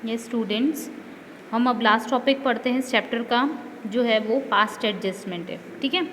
ये स्टूडेंट्स, हम अब लास्ट टॉपिक पढ़ते हैं इस चैप्टर का, जो है वो पास्ट एडजस्टमेंट है। ठीक है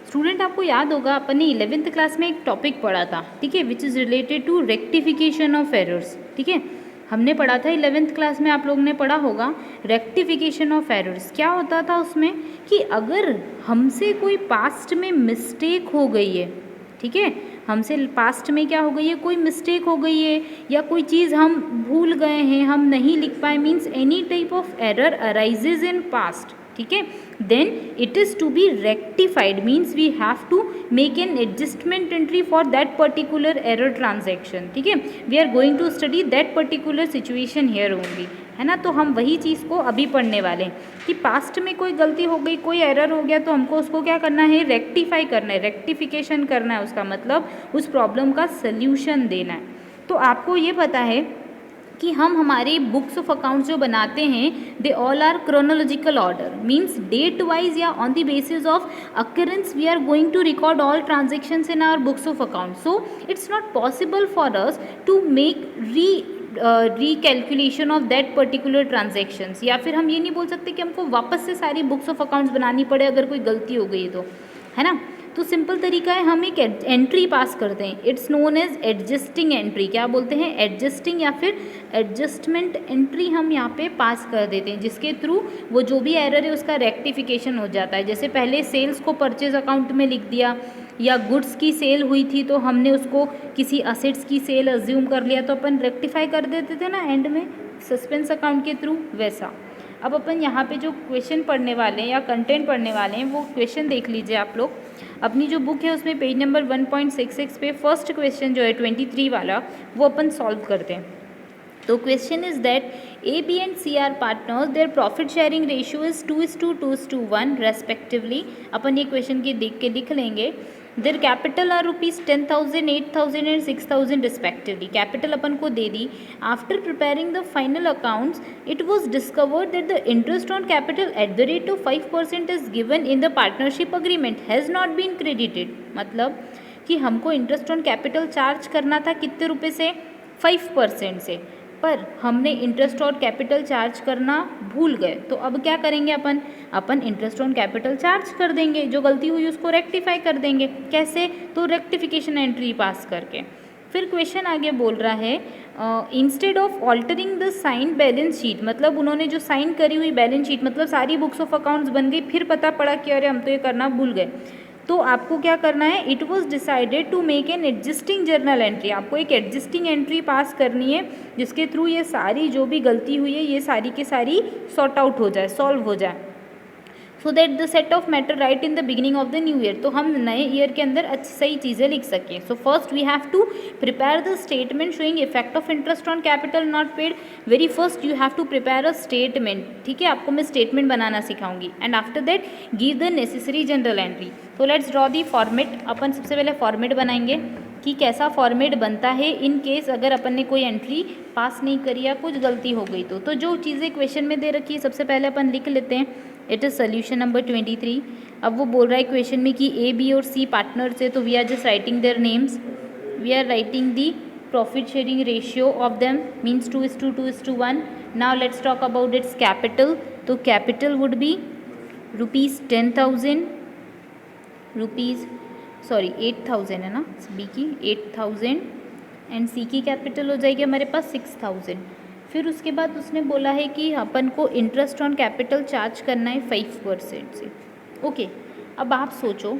स्टूडेंट, आपको याद होगा अपन ने 11th क्लास में एक टॉपिक पढ़ा था, ठीक है, which is related to rectification of errors. ठीक है, हमने पढ़ा था 11th क्लास में, आप लोगों ने पढ़ा होगा रेक्टिफिकेशन ऑफ एरर्स। क्या होता था उसमें कि अगर हमसे कोई पास्ट में मिस्टेक हो गई है, ठीक है, हमसे पास्ट में क्या हो गई है, कोई मिस्टेक हो गई है या कोई चीज़ हम भूल गए हैं, हम नहीं लिख पाए, means any type of error arises in past, ठीक है, then it is to be rectified, means we have to make an adjustment entry for that particular error transaction. ठीक है, we are going to study that particular situation here only, है ना। तो हम वही चीज़ को अभी पढ़ने वाले हैं कि पास्ट में कोई गलती हो गई, कोई एरर हो गया, तो हमको उसको क्या करना है, रेक्टिफाई करना है, रेक्टिफिकेशन करना है, उसका मतलब उस प्रॉब्लम का सल्यूशन देना है। तो आपको ये पता है कि हम हमारी बुक्स ऑफ अकाउंट्स जो बनाते हैं, they all are chronological order, means date wise या on the basis of occurrence we are going to record all transactions in our books of account. So it's not possible for us to make recalculation of that particular transactions, या फिर हम ये नहीं बोल सकते कि हमको वापस से सारी बुक्स ऑफ अकाउंट्स बनानी पड़े अगर कोई गलती हो गई तो, है ना। तो सिंपल तरीका है, हम एक एंट्री पास करते हैं, it's known as adjusting entry. क्या बोलते हैं, एडजस्टिंग या फिर एडजस्टमेंट एंट्री हम यहाँ पे पास कर देते हैं, जिसके थ्रू वो जो भी एरर है उसका रेक्टिफिकेशन हो जाता है। जैसे पहले सेल्स को परचेज अकाउंट में लिख दिया, या गुड्स की सेल हुई थी तो हमने उसको किसी असेट्स की सेल अज्यूम कर लिया, तो अपन रेक्टिफाई कर देते थे ना एंड में सस्पेंस अकाउंट के थ्रू, वैसा। अब अपन यहाँ पे जो क्वेश्चन पढ़ने वाले हैं या कंटेंट पढ़ने वाले हैं, वो क्वेश्चन देख लीजिए आप लोग। अपनी जो बुक है उसमें पेज नंबर 1.66 पे फर्स्ट क्वेश्चन जो है 23 वाला, वो अपन सॉल्व करते हैं। तो question is that A B and C are partners, their profit sharing ratio is 2:2:1 respectively. अपन ये क्वेश्चन के देख के लिख लेंगे। Their capital are rupees 10,000, 8,000 and 6,000 respectively. Capital अपन को दे दी। After preparing the final accounts it was discovered that the interest on capital at the rate of 5% is given in the partnership agreement has not been credited. मतलब कि हमको interest on capital charge करना था कितने रुपये से, 5% से, पर हमने इंटरेस्ट और कैपिटल चार्ज करना भूल गए। तो अब क्या करेंगे अपन इंटरेस्ट ऑन कैपिटल चार्ज कर देंगे, जो गलती हुई उसको रेक्टिफाई कर देंगे। कैसे, तो रेक्टिफिकेशन एंट्री पास करके। फिर क्वेश्चन आगे बोल रहा है instead of altering the sign balance sheet, मतलब उन्होंने जो साइन करी हुई बैलेंस शीट, मतलब सारी बुक्स ऑफ अकाउंट्स बन गई, फिर पता पड़ा कि अरे हम तो ये करना भूल गए। तो आपको क्या करना है, it was decided to make an adjusting journal entry. आपको एक एडजस्टिंग एंट्री पास करनी है जिसके थ्रू ये सारी जो भी गलती हुई है ये सारी की सारी सॉर्ट आउट हो जाए, सॉल्व हो जाए, so that the set of matter right in the beginning of the new year. तो हम नए ईयर के अंदर अच्छी सही चीज़ें लिख सकें। So first we have to prepare the statement showing effect of interest on capital not paid. Very first you have to prepare a statement, ठीक है, आपको मैं स्टेटमेंट बनाना सिखाऊंगी। And after that give the necessary general entry. तो let's draw the format. अपन सबसे पहले फॉर्मेट बनाएंगे कि कैसा फॉर्मेट बनता है इन केस अगर अपन ने कोई एंट्री पास नहीं करी या कुछ गलती हो गई तो जो चीज़ें क्वेश्चन में दे रखी है सबसे पहले अपन लिख लेते हैं। It is solution number 23। अब वो बोल रहा है क्वेश्चन में कि ए बी और सी पार्टनर्स है, तो we are just writing their names. We are writing the profit sharing ratio of them, means 2:2:1। Now let's talk about its capital. तो capital would be rupees 10,000, rupees 8,000 है ना, B की 8,000 and सी की capital हो जाएगी हमारे पास 6,000। फिर उसके बाद उसने बोला है कि अपन को इंटरेस्ट ऑन कैपिटल चार्ज करना है 5% से। ओके, अब आप सोचो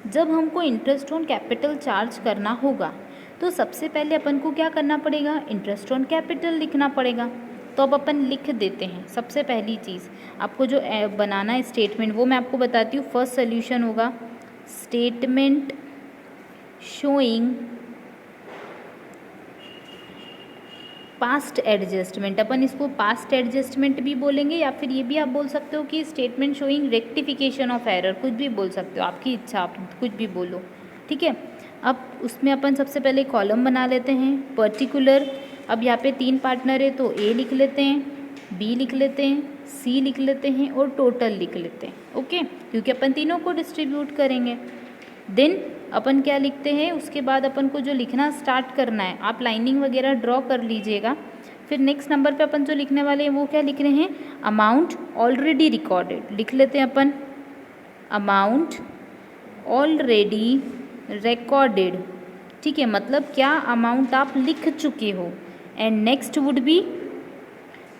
जब हमको इंटरेस्ट ऑन कैपिटल चार्ज करना होगा तो सबसे पहले अपन को क्या करना पड़ेगा, इंटरेस्ट ऑन कैपिटल लिखना पड़ेगा। तो अब अपन लिख देते हैं। सबसे पहली चीज़ आपको जो बनाना है स्टेटमेंट, वो मैं आपको बताती हूँ। फर्स्ट सोल्यूशन होगा स्टेटमेंट शोइंग पास्ट एडजस्टमेंट। अपन इसको पास्ट एडजस्टमेंट भी बोलेंगे या फिर ये भी आप बोल सकते हो कि statement showing rectification of error, कुछ भी बोल सकते हो, आपकी इच्छा, आप कुछ भी बोलो, ठीक है। अब उसमें अपन सबसे पहले कॉलम बना लेते हैं पर्टिकुलर। अब यहाँ पे 3 पार्टनर है तो ए लिख लेते हैं, बी लिख लेते हैं, सी लिख लेते हैं और टोटल लिख लेते हैं। ओके, क्योंकि अपन तीनों को डिस्ट्रीब्यूट करेंगे। देन अपन क्या लिखते हैं, उसके बाद अपन को जो लिखना स्टार्ट करना है, आप लाइनिंग वगैरह ड्रॉ कर लीजिएगा। फिर फिर नेक्स्ट नंबर पे अपन जो लिखने वाले हैं वो क्या लिख रहे हैं, अमाउंट ऑलरेडी रिकॉर्डेड लिख लेते हैं अपन, अमाउंट ऑलरेडी रिकॉर्डेड, ठीक है, मतलब क्या अमाउंट आप लिख चुके हो। And next would be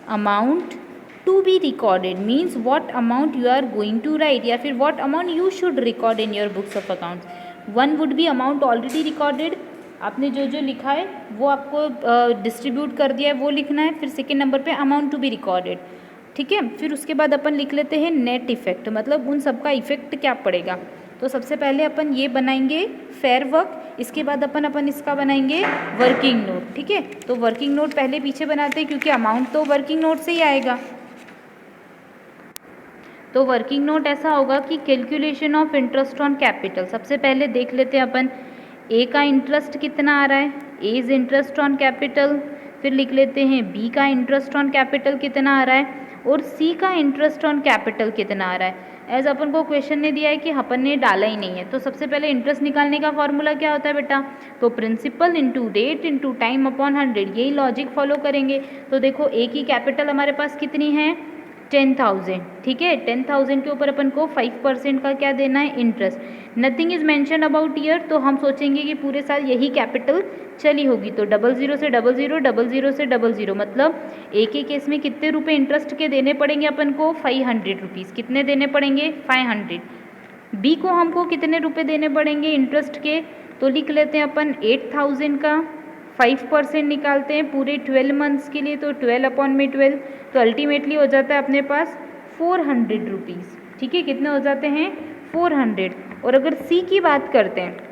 amount to be recorded, means what amount you are going to write, या फिर what amount you should record in your books of accounts. One would be amount already recorded, आपने जो जो लिखा है वो आपको distribute कर दिया है वो लिखना है। फिर सेकेंड नंबर पे अमाउंट टू बी रिकॉर्डेड, ठीक है। फिर उसके बाद अपन लिख लेते हैं नेट इफेक्ट, मतलब उन सबका इफेक्ट क्या पड़ेगा। तो सबसे पहले अपन ये बनाएंगे फेयर वर्क, इसके बाद अपन इसका बनाएंगे वर्किंग नोट, ठीक है। तो वर्किंग नोट पहले पीछे बनाते हैं क्योंकि अमाउंट तो वर्किंग नोट से ही आएगा। तो वर्किंग नोट ऐसा होगा कि calculation of interest on capital, सबसे पहले देख लेते हैं अपन ए का इंटरेस्ट कितना आ रहा है, ए इज इंटरेस्ट ऑन कैपिटल। फिर लिख लेते हैं बी का इंटरेस्ट ऑन कैपिटल कितना आ रहा है और सी का इंटरेस्ट ऑन कैपिटल कितना आ रहा है। एज अपन को क्वेश्चन ने दिया है कि अपन ने डाला ही नहीं है, तो सबसे पहले इंटरेस्ट निकालने का फॉर्मूला क्या होता है बेटा, तो principal into rate into time upon 100, यही लॉजिक फॉलो करेंगे। तो देखो ए की कैपिटल हमारे पास कितनी है 10,000, ठीक है। 10,000 के ऊपर अपन को 5% का क्या देना है interest. Nothing is mention about year, तो हम सोचेंगे कि पूरे साल यही कैपिटल चली होगी। तो 00 से 00, 00 से 00, मतलब एक के केस में कितने रुपए इंटरेस्ट के देने पड़ेंगे अपन को 500 रुपीज़, कितने देने पड़ेंगे 500। बी को हमको कितने रुपए देने पड़ेंगे इंटरेस्ट के, तो लिख लेते हैं अपन 8,000 का 5% निकालते हैं पूरे 12 मंथ्स के लिए, तो 12 अपॉन में 12, तो अल्टीमेटली हो जाता है अपने पास 400 रुपीज़, ठीक है। कितने हो जाते हैं 400। और अगर सी की बात करते हैं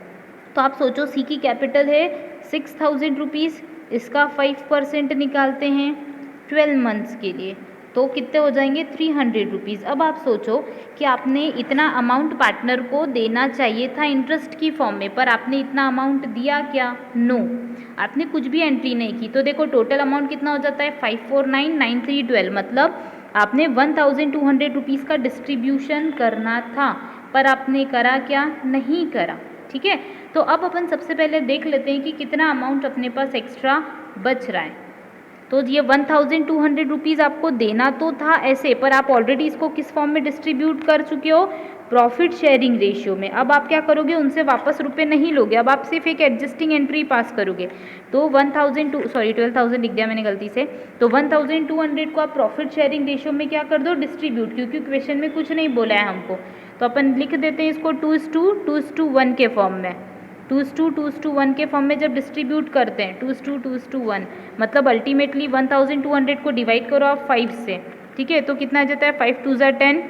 तो आप सोचो सी की कैपिटल है 6,000 रुपीज़, इसका 5% निकालते हैं 12 मंथ्स के लिए, तो कितने हो जाएंगे 300 रुपीज़। अब आप सोचो कि आपने इतना अमाउंट पार्टनर को देना चाहिए था इंटरेस्ट की फॉर्म में, पर आपने इतना अमाउंट दिया क्या, नो, आपने कुछ भी एंट्री नहीं की। तो देखो टोटल अमाउंट कितना हो जाता है 549,9312, मतलब आपने 1,200 रुपीज़ का डिस्ट्रीब्यूशन करना था, पर आपने करा क्या, नहीं करा, ठीक है। तो अब अपन सबसे पहले देख लेते हैं कि कितना अमाउंट अपने पास एक्स्ट्रा बच रहा है। तो ये 1,200 रुपीज़ आपको देना तो था ऐसे, पर आप ऑलरेडी इसको किस फॉर्म में डिस्ट्रीब्यूट कर चुके हो, प्रॉफिट शेयरिंग रेशियो में। अब आप क्या करोगे, उनसे वापस रुपए नहीं लोगे, अब आप सिर्फ एक एडजस्टिंग एंट्री पास करोगे। तो 12,000 लिख दिया मैंने गलती से, तो 1,200 को आप प्रॉफिट शेयरिंग रेशियो में क्या कर दो, डिस्ट्रीब्यूट, क्योंकि क्वेश्चन में कुछ नहीं बोला है हमको। तो अपन लिख देते हैं इसको 2:1 के फॉर्म में, 2:1 के फॉर्म में जब डिस्ट्रीब्यूट करते हैं 2:1, मतलब अल्टीमेटली 1,200 को डिवाइड करो आप 5 से, ठीक है। तो कितना आ जाता है 5 2 10,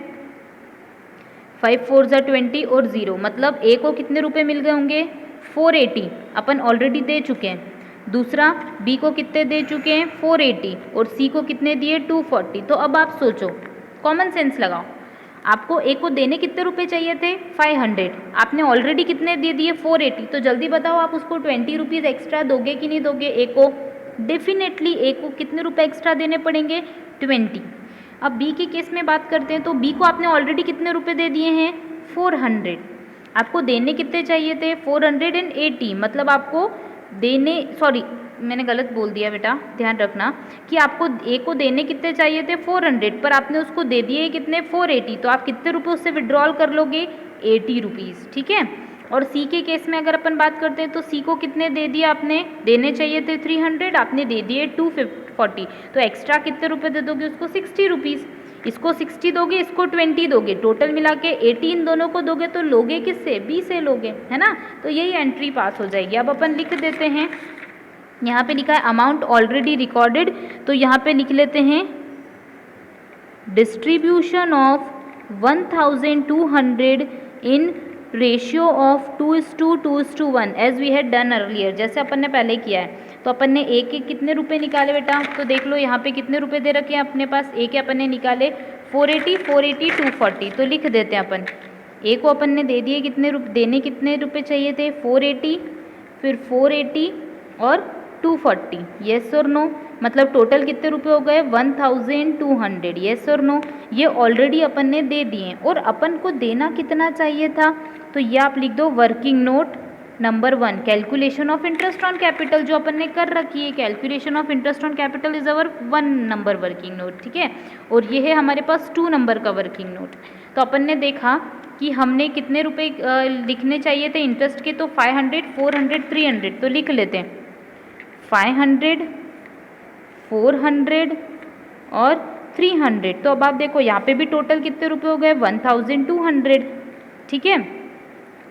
5 4 20 और 0, मतलब ए को कितने रुपए मिल गए होंगे 480, अपन ऑलरेडी दे चुके हैं। दूसरा बी को कितने दे चुके हैं 480, और सी को कितने दिए 240। तो अब आप सोचो, कॉमन सेंस लगाओ, आपको ए को देने कितने रुपए चाहिए थे 500, आपने ऑलरेडी कितने दे दिए 480, तो जल्दी बताओ आप उसको 20 रुपीज़ एक्स्ट्रा दोगे कि नहीं दोगे ए को, डेफिनेटली ए को कितने रुपए एक्स्ट्रा देने पड़ेंगे 20। अब बी के केस में बात करते हैं, तो बी को आपने ऑलरेडी कितने रुपए दे दिए हैं 400, आपको देने कितने चाहिए थे 480, मतलब आपको देने, सॉरी मैंने गलत बोल दिया बेटा, ध्यान रखना कि आपको ए को देने कितने चाहिए थे 400, पर आपने उसको दे दिए कितने 480, तो आप कितने रुपए उससे विड्रॉल कर लोगे 80 रुपीज़, ठीक है। और सी के केस में अगर अपन बात करते हैं तो सी को कितने दे दिया आपने, देने चाहिए थे 300, आपने दे दिए 240, तो एक्स्ट्रा कितने रुपए दे दोगे उसको 60 रुपीज़, इसको 60 दोगे, इसको 20 दोगे, टोटल मिला के 80 इन दोनों को दोगे, तो लोगे किससे, बी से लोगे, है ना। तो यही एंट्री पास हो जाएगी। अब अपन लिख देते हैं, यहाँ पे लिखा है अमाउंट ऑलरेडी रिकॉर्डेड, तो यहाँ पे लिख लेते हैं distribution of 1,200 in ratio of 2:1 as we had done earlier, जैसे अपन ने पहले किया है। तो अपन ने ए के कितने रुपए निकाले बेटा, तो देख लो यहाँ पे कितने रुपए दे रखे हैं अपने पास, ए के अपन ने निकाले 480, 240, तो लिख देते हैं अपन ए को अपन ने दे दिए कितने देने कितने रुपए चाहिए थे 480, फिर 480 और 240, येस और नो, मतलब टोटल कितने रुपए हो गए 1,200, येस और नो। ये ऑलरेडी अपन ने दे दिए, और अपन को देना कितना चाहिए था, तो ये आप लिख दो working note number 1 calculation of interest on capital जो अपन ने कर रखी है, calculation of interest on capital is our 1 number working note, ठीक है। और ये है हमारे पास 2 नंबर का वर्किंग नोट। तो अपन ने देखा कि हमने कितने रुपए लिखने चाहिए थे इंटरेस्ट के, तो 500, 400, 300, तो लिख लेते हैं 500, 400 और 300। तो अब आप देखो यहाँ पे भी टोटल कितने रुपए हो गए, 1200, ठीक है।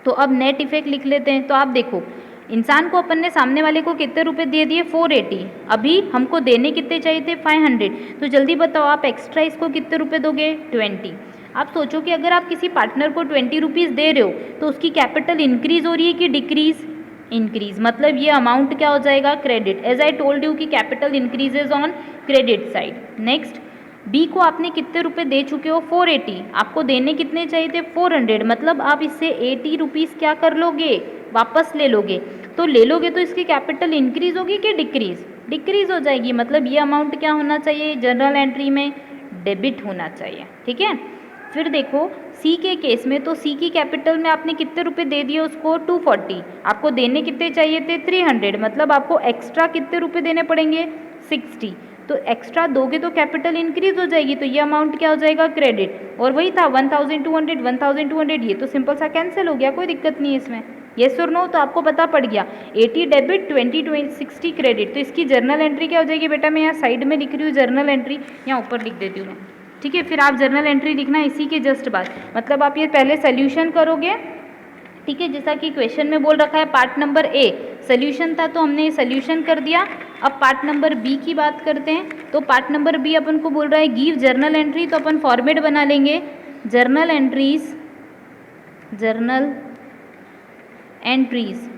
तो अब नेट इफेक्ट लिख लेते हैं। तो आप देखो इंसान को अपन ने सामने वाले को कितने रुपए दे दिए, 480, अभी हमको देने कितने चाहिए थे, 500। तो जल्दी बताओ आप एक्स्ट्रा इसको कितने रुपए दोगे, 20। आप सोचो कि अगर आप किसी पार्टनर को 20 रुपीज़ दे रहे हो तो उसकी कैपिटल इंक्रीज हो रही है कि डिक्रीज, इंक्रीज, मतलब ये अमाउंट क्या हो जाएगा, credit. As I told you कि capital increases on credit side. Next B को आपने कितने रुपए दे चुके हो, 480, आपको देने कितने चाहिए थे, 400, मतलब आप इससे 80 रुपीज़ क्या कर लोगे, वापस ले लोगे। तो ले लोगे तो इसकी कैपिटल इंक्रीज होगी कि डिक्रीज, डिक्रीज हो जाएगी, मतलब ये अमाउंट क्या होना चाहिए, जनरल एंट्री में डेबिट होना चाहिए, ठीक है। फिर देखो सी के केस में, तो सी की कैपिटल में आपने कितने रुपए दे दिए उसको, 240, आपको देने कितने चाहिए थे, 300, मतलब आपको एक्स्ट्रा कितने रुपए देने पड़ेंगे, 60। तो एक्स्ट्रा दोगे तो कैपिटल इंक्रीज हो जाएगी, तो ये अमाउंट क्या हो जाएगा, क्रेडिट। और वही था 1200, 1200, ये तो सिंपल सा कैंसिल हो गया, कोई दिक्कत नहीं है इसमें, येस और नो। तो आपको पता पड़ गया 80 डेबिट, 20 60 क्रेडिट। तो इसकी जर्नल एंट्री क्या हो जाएगी बेटा, मैं यहाँ साइड में लिख रही हूँ जर्नल एंट्री, यहाँ ऊपर लिख देती हूँ मैं, ठीक है। फिर आप जर्नल एंट्री लिखना इसी के जस्ट बाद, मतलब आप ये पहले सोल्यूशन करोगे, ठीक है। जैसा कि क्वेश्चन में बोल रखा है पार्ट नंबर ए सोल्यूशन था, तो हमने सोल्यूशन कर दिया। अब पार्ट नंबर बी की बात करते हैं। तो पार्ट नंबर बी अपन को बोल रहा है गिव जर्नल एंट्री, तो अपन फॉर्मेट बना लेंगे journal entries, journal entries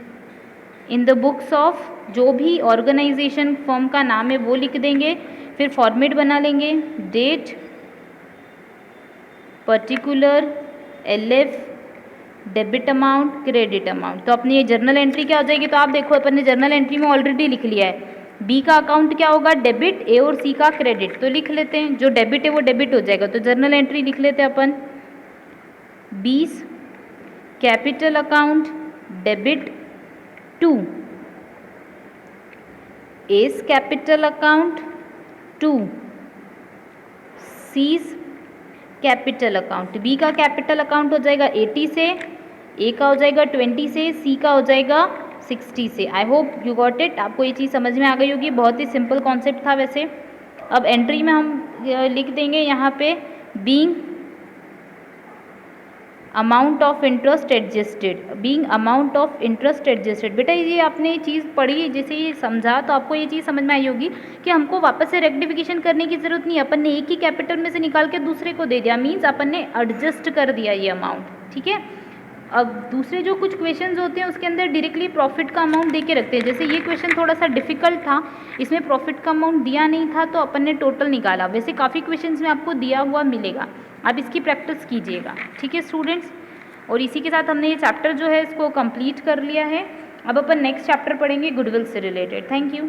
in the books of, जो भी ऑर्गेनाइजेशन फॉर्म का नाम है वो लिख देंगे। फिर फॉर्मेट बना लेंगे date, particular, LF, debit amount, credit amount. तो अपनी ये जर्नल एंट्री क्या हो जाएगी, तो आप देखो अपन ने जर्नल एंट्री में ऑलरेडी लिख लिया है, बी का अकाउंट क्या होगा, डेबिट, ए और सी का क्रेडिट। तो लिख लेते हैं, जो डेबिट है वो डेबिट हो जाएगा। तो जर्नल एंट्री लिख लेते हैं अपन, 20 capital account debit to S capital account to C's capital account. B का कैपिटल अकाउंट हो जाएगा 80 से, ए का हो जाएगा 20 से, सी का हो जाएगा 60 से। I hope you got it, आपको ये चीज़ समझ में आ गई होगी, बहुत ही सिंपल कॉन्सेप्ट था वैसे। अब एंट्री में हम लिख देंगे यहाँ पे being amount of interest adjusted, being amount of interest adjusted. बेटा ये आपने ये चीज़ पढ़ी, जैसे ये समझा तो आपको ये चीज़ समझ में आई होगी कि हमको वापस से रेक्टिफिकेशन करने की ज़रूरत नहीं है, अपन ने एक ही कैपिटल में से निकाल के दूसरे को दे दिया, मीन्स अपन ने एडजस्ट कर दिया ये अमाउंट, ठीक है। अब दूसरे जो कुछ क्वेश्चंस होते हैं उसके अंदर डायरेक्टली प्रॉफिट का अमाउंट दे के रखते हैं, जैसे ये क्वेश्चन थोड़ा सा डिफिकल्ट था, इसमें प्रॉफिट का अमाउंट दिया नहीं था तो अपन ने टोटल निकाला। वैसे काफ़ी क्वेश्चंस में आपको दिया हुआ मिलेगा, आप इसकी प्रैक्टिस कीजिएगा, ठीक है स्टूडेंट्स। और इसी के साथ हमने ये चैप्टर जो है इसको कंप्लीट कर लिया है। अब अपन नेक्स्ट चैप्टर पढ़ेंगे गुडविल से रिलेटेड। Thank you.